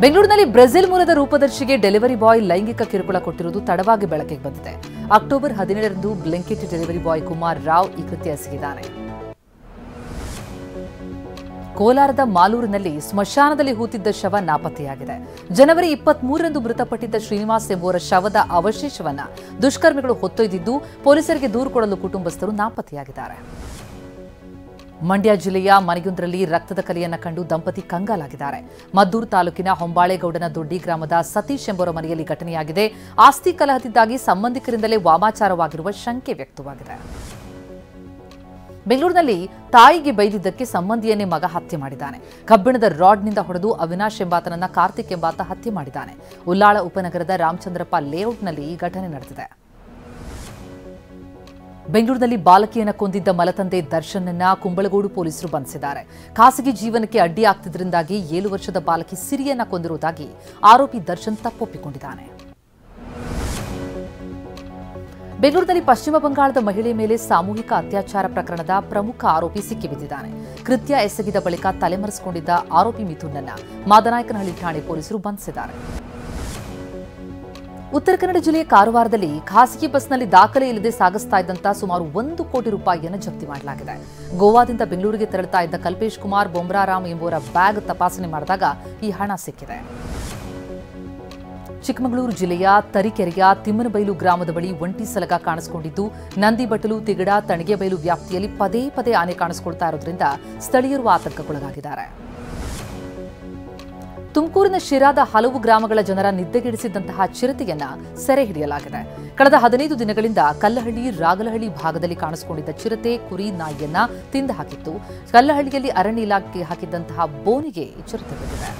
ಬೆಂಗಳೂರಿನಲ್ಲಿ ಬ್ರೆಜಿಲ್ ಮೂಲದ ರೂಪದರ್ಶಿಗೆ delivery boy ಲೈಂಗಿಕ ಕಿರುಕುಳ ಕೊಟ್ಟಿರುವುದು ತಡವಾಗಿ ಬೆಳಕಿಗೆ ಬಂದಿದೆ. ಅಕ್ಟೋಬರ್ 17ರಂದು Blinkit delivery boy Kumar Rao ಈ ಕೃತ್ಯ ಎಸಗಿದ್ದಾನೆ. ಕೋಲಾರದ ಮಾಲೂರಿನಲ್ಲಿ ಸ್ಮಶಾನದಲ್ಲಿ ಹೂತಿದ್ದ ಶವ ನಾಪತ್ತೆಯಾಗಿದೆ. ಜನವರಿ 23ರಂದು ಮೃತಪಟ್ಟಿದ್ದ ಶ್ರೀನಿವಾಸ್ ಎಂಬುವರ ಶವದ ಅವಶೇಷವನ್ನ ದುಷ್ಕರ್ಮಿಗಳು ಹೊತ್ತೊಯ್ದಿದ್ದು ಪೊಲೀಸರಿಗೆ ದೂರು ಕೊಡಲು ಕುಟುಂಬಸ್ಥರು ನಾಪತ್ತೆಯಾಗಿದ್ದಾರೆ. ಮಂಡ್ಯ ಜಿಲ್ಲೆಯ ಮನೆಯೊಂದರಲ್ಲಿ ರಕ್ತದ ಕಲೆಯನ್ನು ಕಂಡು ದಂಪತಿ ಕಂಗಾಲಾಗಿದ್ದಾರೆ. ಮದ್ದೂರು ತಾಲೂಕಿನ ಹೊಂಬಾಳೆಗೌಡನ ದೊಡ್ಡಿ ಗ್ರಾಮದ ಸತೀಶ್ ಎಂಬುವರ ಮನೆಯಲ್ಲಿ ಘಟನೆಯಾಗಿದೆ. ಆಸ್ತಿ ಕಲಹದಿಂದಾಗಿ ಸಂಬಂಧಿಕರಿಂದಲೇ ವಾಮಾಚಾರವಾಗಿರುವ ಶಂಕೆ ವ್ಯಕ್ತವಾಗಿದೆ. ಬೆಂಗಳೂರಿನಲ್ಲಿ ತಾಯಿಗೆ ಬೈದಿದ್ದಕ್ಕೆ ಸಂಬಂಧಿಯನ್ನೇ ಮಗ ಹತ್ಯೆ ಮಾಡಿದ್ದಾನೆ. ಕಬ್ಬಿಣದ ರಾಡ್ನಿಂದ ಹೊಡೆದು ಅವಿನಾಶ್ ಎಂಬಾತನನ್ನ ಕಾರ್ತಿಕ್ ಎಂಬಾತ ಹತ್ಯೆ ಮಾಡಿದ್ದಾನೆ. ಉಲ್ಲಾಳ ಉಪನಗರದ ರಾಮಚಂದ್ರಪ್ಪ ಲೇಔಟ್ನಲ್ಲಿ ಈ ಘಟನೆ ನಡೆದಿದೆ. ಬೆಂಗಳೂರಿನಲ್ಲಿ ಬಾಲಕಿಯನ್ನು ಕೊಂದಿದ್ದ ಮಲತಂದೆ ದರ್ಶನ್ನನ್ನ ಕುಂಬಳಗೋಡು ಪೊಲೀಸರು ಬಂಧಿಸಿದ್ದಾರೆ. ಖಾಸಗಿ ಜೀವನಕ್ಕೆ ಅಡ್ಡಿ ಆಗ್ತಿದ್ರಿಂದಾಗಿ 7 ವರ್ಷದ ಬಾಲಕಿ ಸಿರಿಯನ್ನ ಕೊಂದಿರುವುದಾಗಿ ಆರೋಪಿ ದರ್ಶನ್ ತಪ್ಪೊಪ್ಪಿಕೊಂಡಿದ್ದಾನೆ. ಬೆಂಗಳೂರಿನಲ್ಲಿ ಪಶ್ಚಿಮ ಬಂಗಾಳದ ಮಹಿಳೆ ಮೇಲೆ ಸಾಮೂಹಿಕ ಅತ್ಯಾಚಾರ ಪ್ರಕರಣದ ಪ್ರಮುಖ ಆರೋಪಿ ಸಿಕ್ಕಿಬಿದ್ದಿದ್ದಾನೆ. ಕೃತ್ಯ ಎಸಗಿದ ಬಳಿಕ ತಲೆಮರೆಸಿಕೊಂಡಿದ್ದ ಆರೋಪಿ ಮಿಥುನ್ನನ್ನ ಮಾದನಾಯಕನಹಳ್ಳಿ ಠಾಣೆ ಪೊಲೀಸರು ಬಂಧಿಸಿದ್ದಾರೆ. ಉತ್ತರ ಕನ್ನಡ ಜಿಲ್ಲೆಯ ಕಾರವಾರದಲ್ಲಿ ಖಾಸಗಿ ಬಸ್ನಲ್ಲಿ ದಾಖಲೆ ಇಲ್ಲದೆ ಸಾಗಿಸ್ತಾ ಇದ್ದಂತ ಸುಮಾರು 1 ಕೋಟಿ ರೂಪಾಯಿಯನ್ನು ಜಪ್ತಿ ಮಾಡಲಾಗಿದೆ. ಗೋವಾದಿಂದ ಬೆಂಗಳೂರಿಗೆ ತೆರಳುತ್ತಾ ಇದ್ದ ಕಲ್ಪೇಶ್ ಕುಮಾರ್ ಬೊಮ್ರಾರಾಮ್ ಎಂಬುವರ ಬ್ಯಾಗ್ ತಪಾಸಣೆ ಮಾಡಿದಾಗ ಈ ಹಣ ಸಿಕ್ಕಿದೆ. ಚಿಕ್ಕಮಗಳೂರು ಜಿಲ್ಲೆಯ ತರೀಕೆರೆಯ ತಿಮ್ಮನಬೈಲು ಗ್ರಾಮದ ಬಳಿ ಒಂಟಿ ಸಲಗ ಕಾಣಿಸಿಕೊಂಡಿದ್ದು ನಂದಿಬಟ್ಟಲು ತಿಗಡ ತಣಿಗೆಬೈಲು ವ್ಯಾಪ್ತಿಯಲ್ಲಿ ಪದೇ ಪದೇ ಆನೆ ಕಾಣಿಸಿಕೊಳ್ತಾ ಇರೋದ್ರಿಂದ ಸ್ಥಳೀಯರು ಆತಂಕಕ್ಕೊಳಗಾಗಿದ್ದಾರೆ. ತುಮಕೂರಿನ ಶಿರಾದ ಹಲವು ಗ್ರಾಮಗಳ ಜನರ ನಿದ್ದೆಗೆಡಿಸಿದಂತಹ ಚಿರತೆಯನ್ನ ಸೆರೆ ಹಿಡಿಯಲಾಗಿದೆ. ಕಳೆದ 15 ದಿನಗಳಿಂದ ಕಲ್ಲಹಳ್ಳಿ ರಾಗಲಹಳ್ಳಿ ಭಾಗದಲ್ಲಿ ಕಾಣಿಸಿಕೊಂಡಿದ್ದ ಚಿರತೆ ಕುರಿ ನಾಯಿಯನ್ನ ತಿಂದು ಹಾಕಿತ್ತು. ಕಲ್ಲಹಳ್ಳಿಯಲ್ಲಿ ಅರಣ್ಯ ಇಲಾಖೆ ಹಾಕಿದ್ದಂತಹ ಬೋನಿಗೆ ಚಿರತೆ ಬಿದ್ದಿದೆ.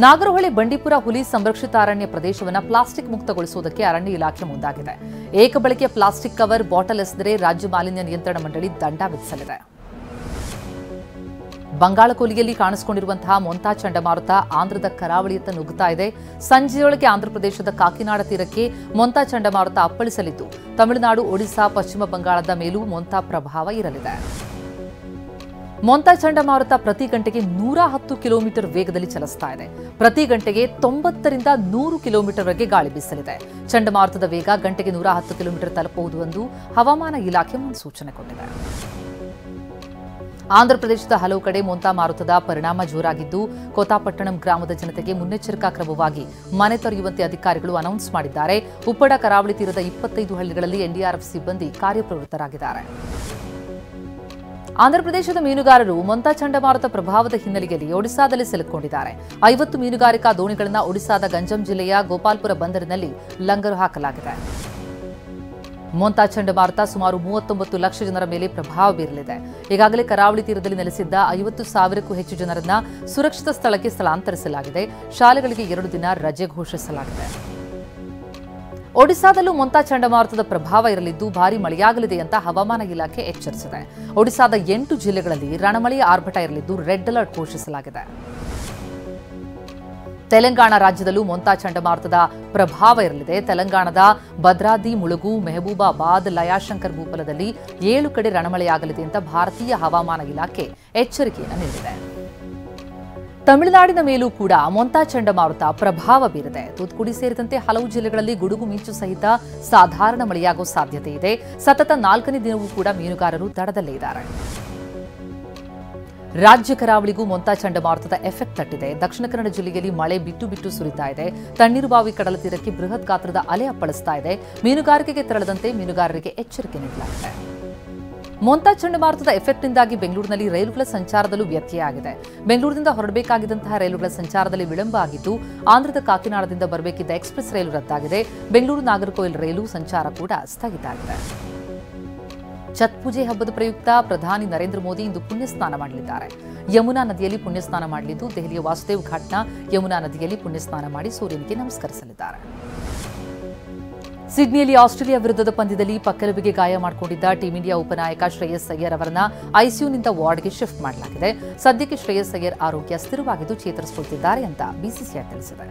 ನಾಗರಹೊಳೆ ಬಂಡೀಪುರ ಹುಲಿ ಸಂರಕ್ಷಿತ ಅರಣ್ಯ ಪ್ರದೇಶವನ್ನು ಪ್ಲಾಸ್ಟಿಕ್ ಮುಕ್ತಗೊಳಿಸುವುದಕ್ಕೆ ಅರಣ್ಯ ಇಲಾಖೆ ಮುಂದಾಗಿದೆ. ಏಕಬಳಕೆಯ ಪ್ಲಾಸ್ಟಿಕ್ ಕವರ್ ಬಾಟಲ್ ಎಸೆದರೆ ರಾಜ್ಯ ಮಾಲಿನ್ಯ ನಿಯಂತ್ರಣ ಮಂಡಳಿ ದಂಡ ವಿಧಿಸಲಿದೆ. ಬಂಗಾಳಕೊಲ್ಲಿಯಲ್ಲಿ ಕಾಣಿಸಿಕೊಂಡಿರುವಂತಹ ಮೊಂತಾ ಚಂಡಮಾರುತ ಆಂಧ್ರದ ಕರಾವಳಿಯತ್ತ ನುಗ್ಗುತ್ತಾ ಇದೆ. ಸಂಜೆಯೊಳಗೆ ಆಂಧ್ರಪ್ರದೇಶದ ಕಾಕಿನಾಡ ತೀರಕ್ಕೆ ಮೊಂತಾ ಚಂಡಮಾರುತ ಅಪ್ಪಳಿಸಲಿದ್ದು ತಮಿಳುನಾಡು, ಒಡಿಶಾ, ಪಶ್ಚಿಮ ಬಂಗಾಳದ ಮೇಲೂ ಮೊಂತಾ ಪ್ರಭಾವ ಇರಲಿದೆ. ಮೊಂತಾ ಚಂಡಮಾರುತ ಪ್ರತಿ ಗಂಟೆಗೆ 110 ಕಿಲೋಮೀಟರ್ ವೇಗದಲ್ಲಿ ಚಲಿಸ್ತಾ ಇದೆ. ಪ್ರತಿ ಗಂಟೆಗೆ 90ರಿಂದ 100 ಕಿಲೋಮೀಟರ್ವರೆಗೆ ಗಾಳಿ ಬೀಸಲಿದೆ. ಚಂಡಮಾರುತದ ವೇಗ ಗಂಟೆಗೆ 110 ಕಿಲೋಮೀಟರ್ ತಲುಪಬಹುದು ಎಂದು ಹವಾಮಾನ ಇಲಾಖೆ ಮುನ್ಸೂಚನೆ ಕೊಟ್ಟಿದೆ. ಆಂಧ್ರಪ್ರದೇಶದ ಹಲವು ಕಡೆ ಮೊಂತಾ ಮಾರುತದ ಪರಿಣಾಮ ಜೋರಾಗಿದ್ದು ಕೋತಾಪಟ್ಟಣಂ ಗ್ರಾಮದ ಜನತೆಗೆ ಮುನ್ನೆಚ್ಚರಿಕಾ ಕ್ರಮವಾಗಿ ಮನೆ ತೊರೆಯುವಂತೆ ಅಧಿಕಾರಿಗಳು ಅನೌನ್ಸ್ ಮಾಡಿದ್ದಾರೆ. ಉಪ್ಪಡ ಕರಾವಳಿ ತೀರದ 25 ಹಳ್ಳಿಗಳಲ್ಲಿ ಎನ್ಡಿಆರ್ಎಫ್ ಸಿಬ್ಬಂದಿ ಕಾರ್ಯಪ್ರವೃತ್ತರಾಗಿದ್ದಾರೆ. ಆಂಧ್ರಪ್ರದೇಶದ ಮೀನುಗಾರರು ಮೊಂತಾ ಚಂಡಮಾರುತ ಪ್ರಭಾವದ ಹಿನ್ನೆಲೆಯಲ್ಲಿ ಒಡಿಶಾದಲ್ಲಿ ಸಿಲುಕೊಂಡಿದ್ದಾರೆ. 50 ಮೀನುಗಾರಿಕಾ ದೋಣಿಗಳನ್ನು ಒಡಿಶಾದ ಗಂಜಂ ಜಿಲ್ಲೆಯ ಗೋಪಾಲ್ಪುರ ಬಂದರಿನಲ್ಲಿ ಲಂಗರು ಹಾಕಲಾಗಿದೆ. ಮೊಂತಾ ಚಂಡಮಾರುತ ಸುಮಾರು 39 ಲಕ್ಷ ಜನರ ಮೇಲೆ ಪ್ರಭಾವ ಬೀರಲಿದೆ. ಈಗಾಗಲೇ ಕರಾವಳಿ ತೀರದಲ್ಲಿ ನೆಲೆಸಿದ್ದ 50,000ಕ್ಕೂ ಹೆಚ್ಚು ಜನರನ್ನ ಸುರಕ್ಷಿತ ಸ್ಥಳಕ್ಕೆ ಸ್ಥಳಾಂತರಿಸಲಾಗಿದೆ. ಶಾಲೆಗಳಿಗೆ 2 ದಿನ ರಜೆ ಘೋಷಿಸಲಾಗಿದೆ. ಒಡಿಶಾದಲ್ಲೂ ಮೊಂತಾ ಚಂಡಮಾರುತದ ಪ್ರಭಾವ ಇರಲಿದ್ದು ಭಾರೀ ಮಳೆಯಾಗಲಿದೆ ಅಂತ ಹವಾಮಾನ ಇಲಾಖೆ ಎಚ್ಚರಿಸಿದೆ. ಒಡಿಶಾದ 8 ಜಿಲ್ಲೆಗಳಲ್ಲಿ ರಣಮಳೆಯ ಆರ್ಭಟ ಇರಲಿದ್ದು ರೆಡ್ ಅಲರ್ಟ್ ಘೋಷಿಸಲಾಗಿದೆ. ತೆಲಂಗಾಣ ರಾಜ್ಯದಲ್ಲೂ ಮೊಂತಾ ಚಂಡಮಾರುತದ ಪ್ರಭಾವ ಇರಲಿದೆ. ತೆಲಂಗಾಣದ ಭದ್ರಾದಿ, ಮುಳುಗು, ಮೆಹಬೂಬಾಬಾದ್, ಲಯಾಶಂಕರ್ ಭೂಪಾಲದಲ್ಲಿ 7 ಕಡೆ ರಣಮಳೆಯಾಗಲಿದೆ ಅಂತ ಭಾರತೀಯ ಹವಾಮಾನ ಇಲಾಖೆ ಎಚ್ಚರಿಕೆಯನ್ನು ನೀಡಿದೆ. ತಮಿಳುನಾಡಿನ ಮೇಲೂ ಕೂಡ ಮೊಂತಾ ಚಂಡಮಾರುತ ಪ್ರಭಾವ ಬೀರಿದೆ. ತೂತುಕುಡಿ ಸೇರಿದಂತೆ ಹಲವು ಜಿಲ್ಲೆಗಳಲ್ಲಿ ಗುಡುಗು ಮಿಂಚು ಸಹಿತ ಸಾಧಾರಣ ಮಳೆಯಾಗುವ ಸಾಧ್ಯತೆ ಇದೆ. ಸತತ 4ನೇ ದಿನವೂ ಕೂಡ ಮೀನುಗಾರರು ದಡದಲ್ಲೇ ಇದ್ದಾರೆ. ರಾಜ್ಯ ಕರಾವಳಿಗೂ ಮೊಂತಾ ಚಂಡಮಾರುತದ ಎಫೆಕ್ಟ್ ತಟ್ಟಿದೆ. ದಕ್ಷಿಣ ಕನ್ನಡ ಜಿಲ್ಲೆಯಲ್ಲಿ ಮಳೆ ಬಿಟ್ಟು ಬಿಟ್ಟು ಸುರಿತಾ ಇದೆ. ತಣ್ಣೀರುಬಾವಿ ಕಡಲ ತೀರಕ್ಕೆ ಬೃಹತ್ ಗಾತ್ರದ ಅಲೆ ಅಪ್ಪಳಿಸ್ತಾ ಇದೆ. ಮೀನುಗಾರಿಕೆಗೆ ತೆರಳದಂತೆ ಮೀನುಗಾರರಿಗೆ ಎಚ್ಚರಿಕೆ ನೀಡಲಾಗಿದೆ. ಮೊಂತಾ ಚಂಡಮಾರುತದ ಎಫೆಕ್ಟ್ನಿಂದಾಗಿ ಬೆಂಗಳೂರಿನಲ್ಲಿ ರೈಲುಗಳ ಸಂಚಾರದಲ್ಲೂ ವ್ಯತ್ಯಯ ಆಗಿದೆ. ಬೆಂಗಳೂರಿನಿಂದ ಹೊರಡಬೇಕಾಗಿದ್ದಂತಹ ರೈಲುಗಳ ಸಂಚಾರದಲ್ಲಿ ವಿಳಂಬ ಆಗಿದ್ದು ಆಂಧ್ರದ ಕಾಕಿನಾಡದಿಂದ ಬರಬೇಕಿದ್ದ ಎಕ್ಸ್ಪ್ರೆಸ್ ರೈಲು ರದ್ದಾಗಿದೆ. ಬೆಂಗಳೂರು ನಾಗರಕೋಯಿಲ್ ರೈಲು ಸಂಚಾರ ಕೂಡ ಸ್ಥಗಿತ ಆಗಿದೆ. ಛತ್ ಪೂಜೆ ಹಬ್ಬದ ಪ್ರಯುಕ್ತ ಪ್ರಧಾನಿ ನರೇಂದ್ರ ಮೋದಿ ಇಂದು ಪುಣ್ಯಸ್ನಾನ ಮಾಡಲಿದ್ದಾರೆ. ಯಮುನಾ ನದಿಯಲ್ಲಿ ಪುಣ್ಯಸ್ನಾನ ಮಾಡಲಿದ್ದು ದೆಹಲಿಯ ವಾಸುದೇವ್ ಘಾಟ್ನ ಯಮುನಾ ನದಿಯಲ್ಲಿ ಪುಣ್ಯಸ್ನಾನ ಮಾಡಿ ಸೂರ್ಯನಿಗೆ ನಮಸ್ಕರಿಸಲಿದ್ದಾರೆ. ಸಿಡ್ನಿಯಲ್ಲಿ ಆಸ್ಟ್ರೇಲಿಯಾ ವಿರುದ್ಧದ ಪಂದ್ಯದಲ್ಲಿ ಪಕ್ಕೆಲುಬಿಗೆ ಗಾಯ ಮಾಡಿಕೊಂಡಿದ್ದ ಟೀಂ ಇಂಡಿಯಾ ಉಪನಾಯಕ ಶ್ರೇಯಸ್ ಅಯ್ಯರ್ ಅವರನ್ನ ಐಸಿಯುನಿಂದ ವಾರ್ಡ್ಗೆ ಶಿಫ್ಟ್ ಮಾಡಲಾಗಿದೆ. ಸದ್ಯಕ್ಕೆ ಶ್ರೇಯಸ್ ಅಯ್ಯರ್ ಆರೋಗ್ಯ ಸ್ಥಿರವಾಗಿದ್ದು ಚೇತರಿಸಿಕೊಳ್ಳುತ್ತಿದ್ದಾರೆ ಅಂತ ಬಿಸಿಸಿಐ ತಿಳಿಸಿದೆ.